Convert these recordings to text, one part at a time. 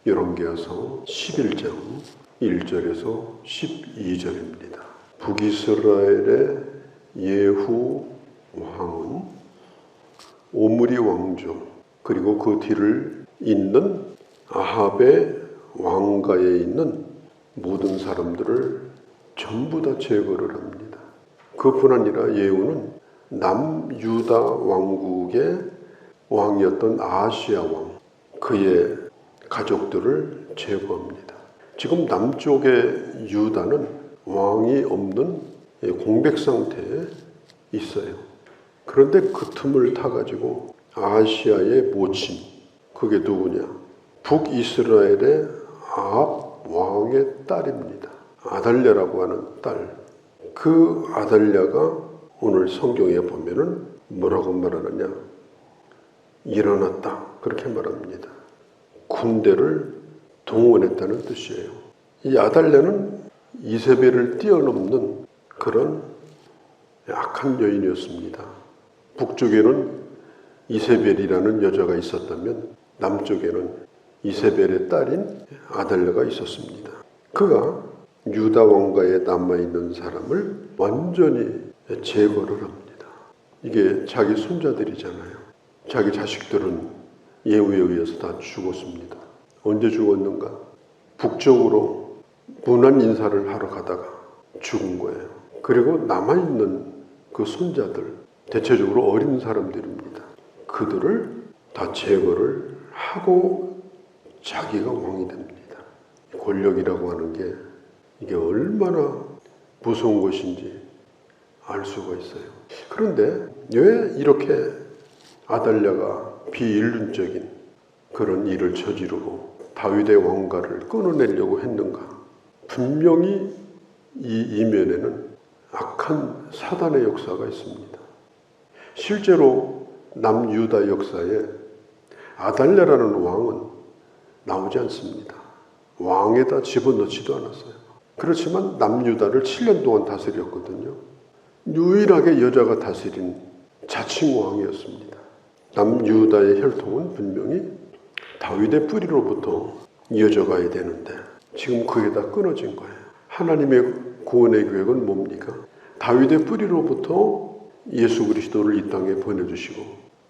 열왕기하서 11장 1절에서 12절입니다. 북이스라엘의 예후 왕은 오므리 왕조 그리고 그 뒤를 잇는 아합의 왕가에 있는 모든 사람들을 전부 다 제거를 합니다. 그뿐 아니라 예후는 남유다 왕국의 왕이었던 아하시야 왕, 그의 가족들을 제거합니다. 지금 남쪽의 유다는 왕이 없는 공백 상태에 있어요. 그런데 그 틈을 타가지고 아하시야의 모친, 그게 누구냐? 북이스라엘의 아합 왕의 딸입니다. 아달랴라고 하는 딸. 그 아달랴가 오늘 성경에 보면은 뭐라고 말하느냐? 일어났다. 그렇게 말합니다. 군대를 동원했다는 뜻이에요. 이 아달랴는 이세벨을 뛰어넘는 그런 악한 여인이었습니다. 북쪽에는 이세벨이라는 여자가 있었다면 남쪽에는 이세벨의 딸인 아달랴가 있었습니다. 그가 유다 왕가에 남아있는 사람을 완전히 제거를 합니다. 이게 자기 손자들이잖아요. 자기 자식들은 예후에 의해서 다 죽었습니다. 언제 죽었는가? 북쪽으로 문안 인사를 하러 가다가 죽은 거예요. 그리고 남아있는 그 손자들, 대체적으로 어린 사람들입니다. 그들을 다 제거를 하고 자기가 왕이 됩니다. 권력이라고 하는 게 이게 얼마나 무서운 것인지 알 수가 있어요. 그런데 왜 이렇게 아달랴가 비인륜적인 그런 일을 저지르고 다윗의 왕가를 끊어내려고 했는가? 분명히 이 이면에는 악한 사단의 역사가 있습니다. 실제로 남유다 역사에 아달랴라는 왕은 나오지 않습니다. 왕에다 집어넣지도 않았어요. 그렇지만 남유다를 7년 동안 다스렸거든요. 유일하게 여자가 다스린 자칭 왕이었습니다. 남유다의 혈통은 분명히 다윗의 뿌리로부터 이어져 가야 되는데 지금 그게 다 끊어진 거예요. 하나님의 구원의 계획은 뭡니까? 다윗의 뿌리로부터 예수 그리스도를 이 땅에 보내주시고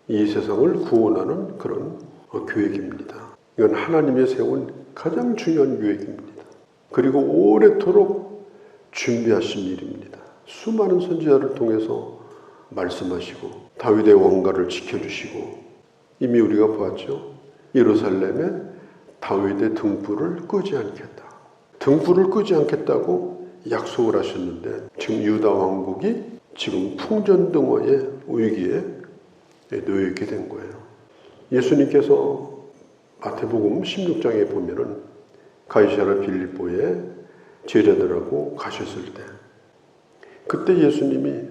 이 세상을 구원하는 그런 계획입니다. 이건 하나님의 세운 가장 중요한 계획입니다. 그리고 오래도록 준비하신 일입니다. 수많은 선지자를 통해서 말씀하시고 다윗의 왕가를 지켜주시고 이미 우리가 보았죠. 예루살렘에 다윗의 등불을 끄지 않겠다. 등불을 끄지 않겠다고 약속을 하셨는데 지금 유다 왕국이 지금 풍전등화의 위기에 놓여 있게 된 거예요. 예수님께서 마태복음 16장에 보면은 가이사랴 빌립보에 제자들하고 가셨을 때 그때 예수님이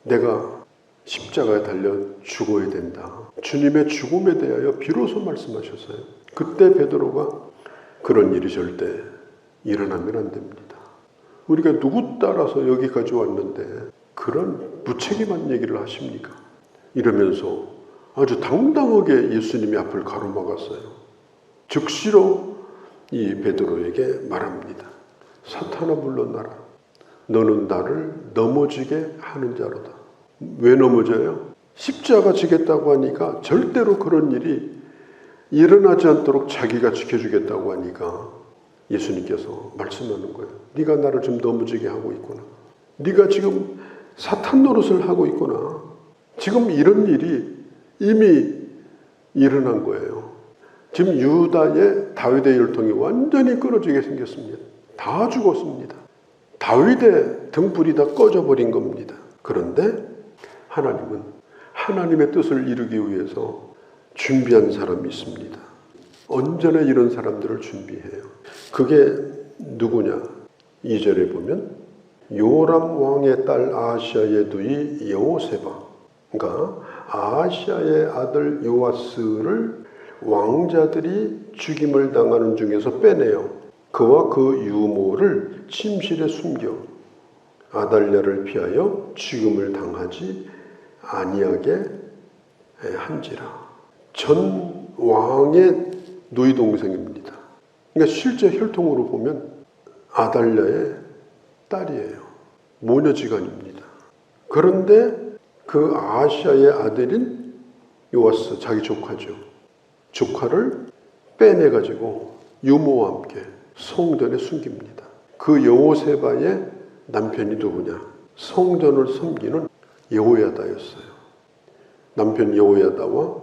내가 십자가에 달려 죽어야 된다. 주님의 죽음에 대하여 비로소 말씀하셨어요. 그때 베드로가 그런 일이 절대 일어나면 안 됩니다. 우리가 누구 따라서 여기까지 왔는데 그런 무책임한 얘기를 하십니까? 이러면서 아주 당당하게 예수님의 앞을 가로막았어요. 즉시로 이 베드로에게 말합니다. 사탄아 물러나라. 너는 나를 넘어지게 하는 자로다. 왜 넘어져요? 십자가 지겠다고 하니까 절대로 그런 일이 일어나지 않도록 자기가 지켜주겠다고 하니까 예수님께서 말씀하는 거예요. 네가 나를 좀 넘어지게 하고 있구나. 네가 지금 사탄 노릇을 하고 있구나. 지금 이런 일이 이미 일어난 거예요. 지금 유다의 다윗의 혈통이 완전히 끊어지게 생겼습니다. 다 죽었습니다. 다윗의 등불이 다 꺼져버린 겁니다. 그런데 하나님은 하나님의 뜻을 이루기 위해서 준비한 사람이 있습니다. 언제나 이런 사람들을 준비해요. 그게 누구냐? 2절에 보면 요람 왕의 딸 아하시야의 누이 여호세바, 그러니까 아하시야의 아들 요아스를 왕자들이 죽임을 당하는 중에서 빼내요. 그와 그 유모를 침실에 숨겨 아달랴를 피하여 죽임을 당하지 아니하게 한지라. 전 왕의 누이 동생입니다. 그러니까 실제 혈통으로 보면 아달랴의 딸이에요. 모녀지간입니다. 그런데 그 아하시아의 아들인 요아스, 자기 조카죠. 조카를 빼내가지고 유모와 함께 성전에 숨깁니다. 그 여호세바의 남편이 누구냐? 성전을 섬기는 여호야다였어요. 남편 여호야다와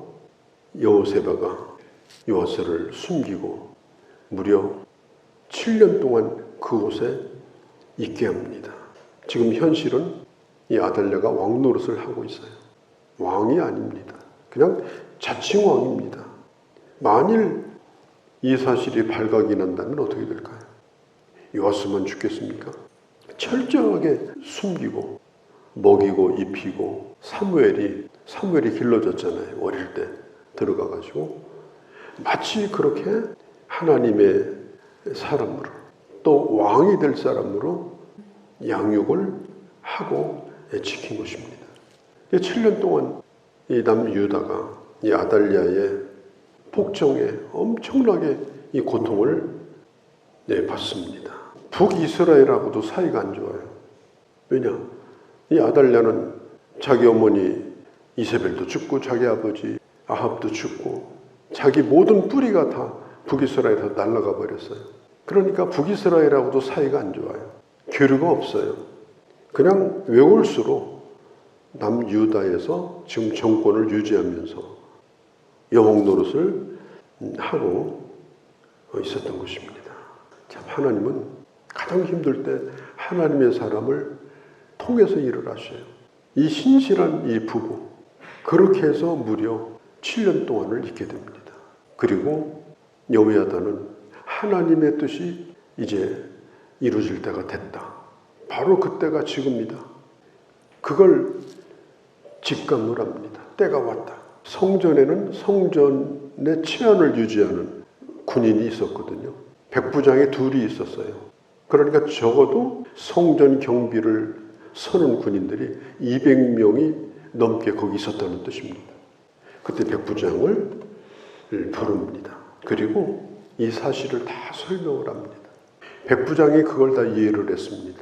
여호세바가 요아스를 숨기고 무려 7년 동안 그곳에 있게 합니다. 지금 현실은 이 아달랴가 왕 노릇을 하고 있어요. 왕이 아닙니다. 그냥 자칭 왕입니다. 만일 이 사실이 발각이 난다면 어떻게 될까요? 요아스만 죽겠습니까? 철저하게 숨기고 먹이고 입히고 사무엘이 길러졌잖아요. 어릴 때 들어가가지고 마치 그렇게 하나님의 사람으로 또 왕이 될 사람으로 양육을 하고 지킨 것입니다. 7년 동안 이 남유다가 이 아달랴의 폭정에 엄청나게 이 고통을 받습니다. 북이스라엘하고도 사이가 안 좋아요. 왜냐? 이 아달랴는 자기 어머니 이세벨도 죽고 자기 아버지 아합도 죽고 자기 모든 뿌리가 다 북이스라엘에서 날아가 버렸어요. 그러니까 북이스라엘하고도 사이가 안 좋아요. 교류가 없어요. 그냥 외골수로 남유다에서 지금 정권을 유지하면서 여왕 노릇을 하고 있었던 것입니다. 참 하나님은 가장 힘들 때 하나님의 사람을 통해서 일을 하셔요. 이 신실한 이 부부 그렇게 해서 무려 7년 동안을 있게 됩니다. 그리고 여호야다는 하나님의 뜻이 이제 이루어질 때가 됐다. 바로 그때가 지금이다. 그걸 직감을 합니다. 때가 왔다. 성전에는 성전의 치안을 유지하는 군인이 있었거든요. 백부장이 둘이 있었어요. 그러니까 적어도 성전 경비를 서는 군인들이 200명이 넘게 거기 있었다는 뜻입니다. 그때 백부장을 부릅니다. 그리고 이 사실을 다 설명을 합니다. 백부장이 그걸 다 이해를 했습니다.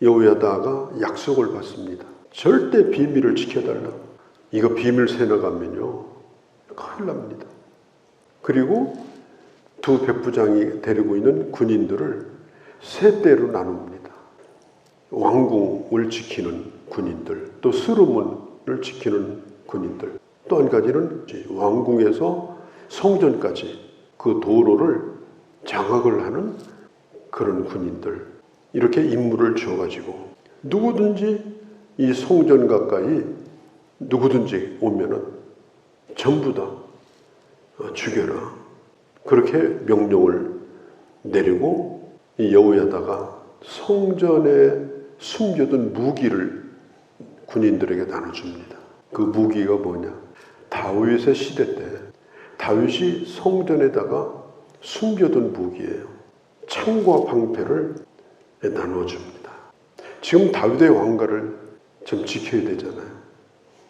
여호야다가 약속을 받습니다. 절대 비밀을 지켜달라. 이거 비밀 새나가면요 큰일 납니다. 그리고 두 백부장이 데리고 있는 군인들을 세 대로 나눕니다. 왕궁을 지키는 군인들, 또 스르문을 지키는 군인들, 또 한 가지는 왕궁에서 성전까지 그 도로를 장악을 하는 그런 군인들, 이렇게 임무를 줘가지고 누구든지 이 성전 가까이 누구든지 오면은 전부 다 죽여라. 그렇게 명령을 내리고 이 여호야다가 성전에 숨겨둔 무기를 군인들에게 나눠줍니다. 그 무기가 뭐냐? 다윗의 시대 때 다윗이 성전에다가 숨겨둔 무기예요. 창과 방패를 나눠줍니다. 지금 다윗의 왕가를 좀 지켜야 되잖아요.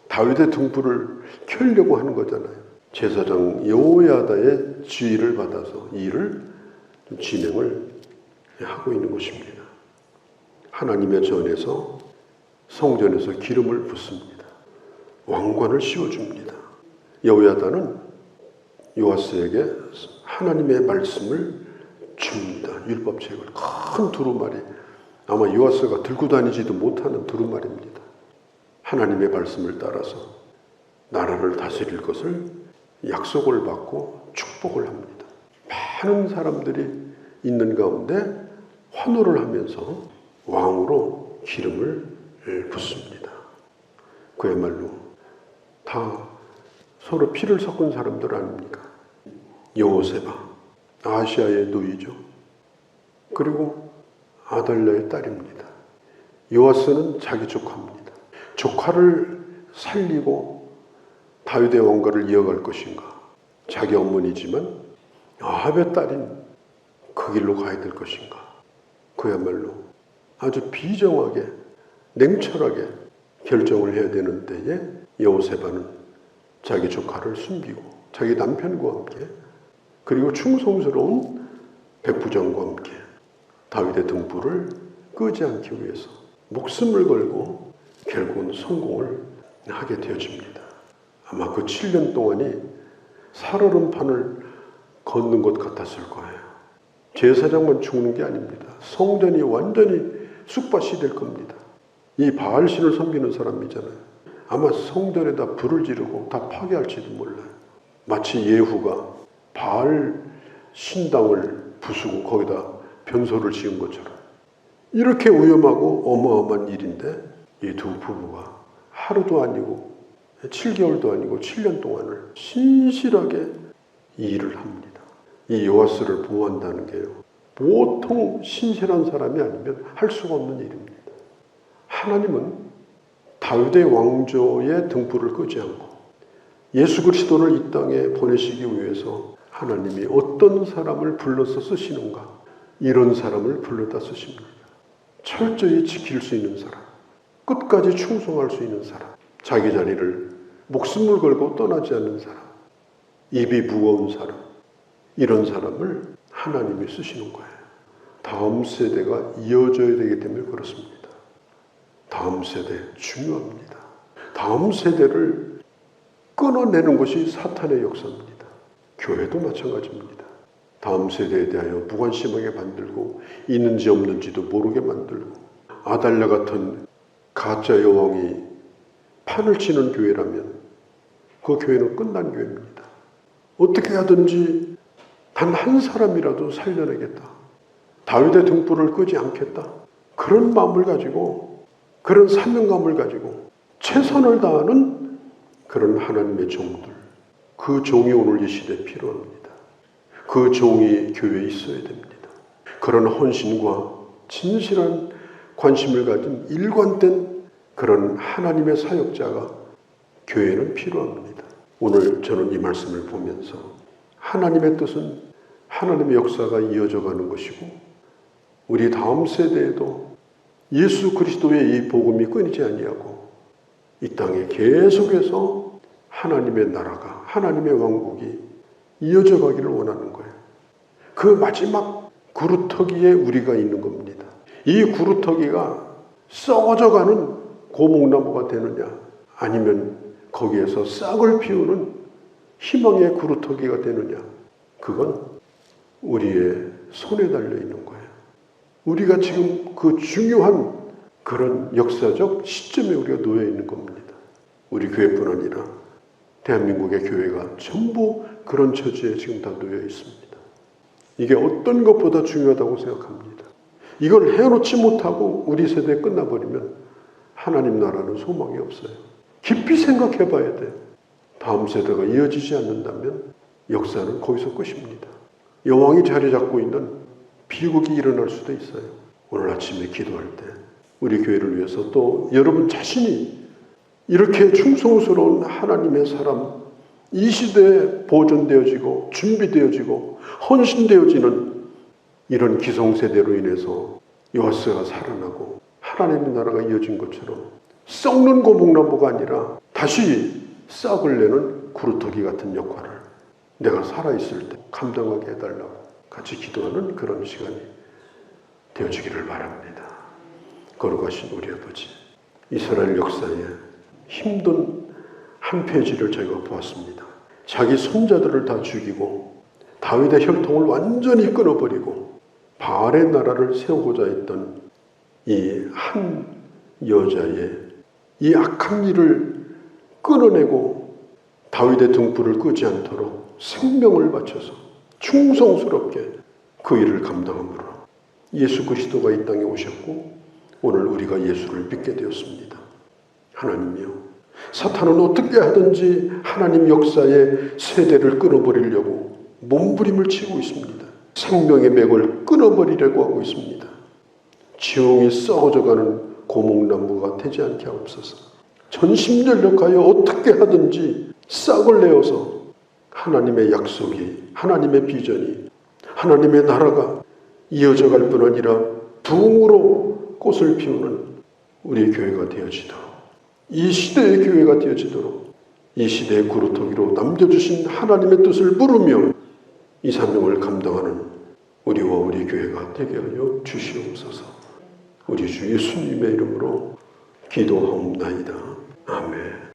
다윗의 등불을 켜려고 하는 거잖아요. 제사장 여호야다의 지휘를 받아서 이 일을 진행을 하고 있는 것입니다. 하나님의 전에서 성전에서 기름을 붓습니다. 왕관을 씌워줍니다. 여호야다는 요아스에게 하나님의 말씀을 줍니다. 율법책을 큰 두루마리, 아마 요아스가 들고 다니지도 못하는 두루마리입니다. 하나님의 말씀을 따라서 나라를 다스릴 것을 약속을 받고 축복을 합니다. 많은 사람들이 있는 가운데 환호를 하면서 왕으로 기름을 붓습니다. 그야말로 다 서로 피를 섞은 사람들 아닙니까? 여호세바, 아시아의 누이죠. 그리고 아달랴의 딸입니다. 요아스는 자기 조카입니다. 조카를 살리고 다윗의 왕가를 이어갈 것인가? 자기 어머니지만 아합의 딸인 그 길로 가야 될 것인가? 그야말로 아주 비정하게 냉철하게 결정을 해야 되는 때에 여호세바는 자기 조카를 숨기고 자기 남편과 함께 그리고 충성스러운 백부장과 함께 다윗의 등불을 끄지 않기 위해서 목숨을 걸고 결국은 성공을 하게 되어집니다. 아마 그 7년 동안이 살얼음판을 걷는 것 같았을 거예요. 제사장만 죽는 게 아닙니다. 성전이 완전히 쑥밭이 될 겁니다. 이 바알신을 섬기는 사람이잖아요. 아마 성전에다 불을 지르고 다 파괴할지도 몰라요. 마치 예후가 바알 신당을 부수고 거기다 변소를 지은 것처럼. 이렇게 위험하고 어마어마한 일인데 이 두 부부가 하루도 아니고 7개월도 아니고 7년 동안을 신실하게 이 일을 합니다. 이 요아스를 보호한다는 게요, 보통 신실한 사람이 아니면 할 수가 없는 일입니다. 하나님은 다윗의 왕조의 등불을 끄지 않고 예수 그리스도를 이 땅에 보내시기 위해서 하나님이 어떤 사람을 불러서 쓰시는가, 이런 사람을 불러다 쓰십니다. 철저히 지킬 수 있는 사람, 끝까지 충성할 수 있는 사람, 자기 자리를 목숨을 걸고 떠나지 않는 사람, 입이 무거운 사람, 이런 사람을 하나님이 쓰시는 거예요. 다음 세대가 이어져야 되기 때문에 그렇습니다. 다음 세대 중요합니다. 다음 세대를 끊어내는 것이 사탄의 역사입니다. 교회도 마찬가지입니다. 다음 세대에 대하여 무관심하게 만들고 있는지 없는지도 모르게 만들고 아달랴 같은 가짜 여왕이 판을 치는 교회라면 그 교회는 끝난 교회입니다. 어떻게 하든지 단 한 사람이라도 살려내겠다, 다윗의 등불을 끄지 않겠다, 그런 마음을 가지고, 그런 사명감을 가지고 최선을 다하는 그런 하나님의 종들, 그 종이 오늘 이 시대에 필요합니다. 그 종이 교회에 있어야 됩니다. 그런 헌신과 진실한 관심을 가진 일관된 그런 하나님의 사역자가 교회는 필요합니다. 오늘 저는 이 말씀을 보면서 하나님의 뜻은 하나님의 역사가 이어져 가는 것이고, 우리 다음 세대에도 예수 그리스도의 이 복음이 끊이지 아니하고 이 땅에 계속해서 하나님의 나라가, 하나님의 왕국이 이어져 가기를 원하는 거예요. 그 마지막 구루터기에 우리가 있는 겁니다. 이 구루터기가 썩어져가는 고목나무가 되느냐, 아니면 거기에서 싹을 피우는 희망의 구루터기가 되느냐, 그건 우리의 손에 달려 있는 거예요. 우리가 지금 그 중요한 그런 역사적 시점에 우리가 놓여 있는 겁니다. 우리 교회뿐 아니라 대한민국의 교회가 전부 그런 처지에 지금 다 놓여 있습니다. 이게 어떤 것보다 중요하다고 생각합니다. 이걸 해놓지 못하고 우리 세대에 끝나버리면 하나님 나라는 소망이 없어요. 깊이 생각해 봐야 돼요. 다음 세대가 이어지지 않는다면 역사는 거기서 끝입니다. 여왕이 자리 잡고 있는 비극이 일어날 수도 있어요. 오늘 아침에 기도할 때 우리 교회를 위해서, 또 여러분 자신이 이렇게 충성스러운 하나님의 사람, 이 시대에 보존되어지고 준비되어지고 헌신되어지는 이런 기성세대로 인해서 요아스가 살아나고 하나님의 나라가 이어진 것처럼 썩는 고목나무가 아니라 다시 싹을 내는 구루터기 같은 역할을 내가 살아있을 때 감당하게 해달라고 같이 기도하는 그런 시간이 되어지기를 바랍니다. 거룩하신 우리 아버지, 이스라엘 역사에 힘든 한 페이지를 저희가 보았습니다. 자기 손자들을 다 죽이고 다윗의 혈통을 완전히 끊어버리고 바알의 나라를 세우고자 했던 이 한 여자의 이 악한 일을 끊어내고 다윗의 등불을 끄지 않도록 생명을 바쳐서 충성스럽게 그 일을 감당함으로 예수 그리스도가 이 땅에 오셨고 오늘 우리가 예수를 믿게 되었습니다. 하나님이여, 사탄은 어떻게 하든지 하나님 역사의 세대를 끊어버리려고 몸부림을 치고 있습니다. 생명의 맥을 끊어버리려고 하고 있습니다. 지붕이 썩어져가는 고목나무가 되지 않게 하옵소서. 전심전력하여 어떻게 하든지 싹을 내어서 하나님의 약속이, 하나님의 비전이, 하나님의 나라가 이어져 갈 뿐 아니라 부흥으로 꽃을 피우는 우리의 교회가 되어지도록, 이 시대의 교회가 되어지도록 이 시대의 구루터기로 남겨주신 하나님의 뜻을 물으며 이 사명을 감당하는 우리와 우리 교회가 되게 하여 주시옵소서. 우리 주 예수님의 이름으로 기도하옵나이다. 아멘.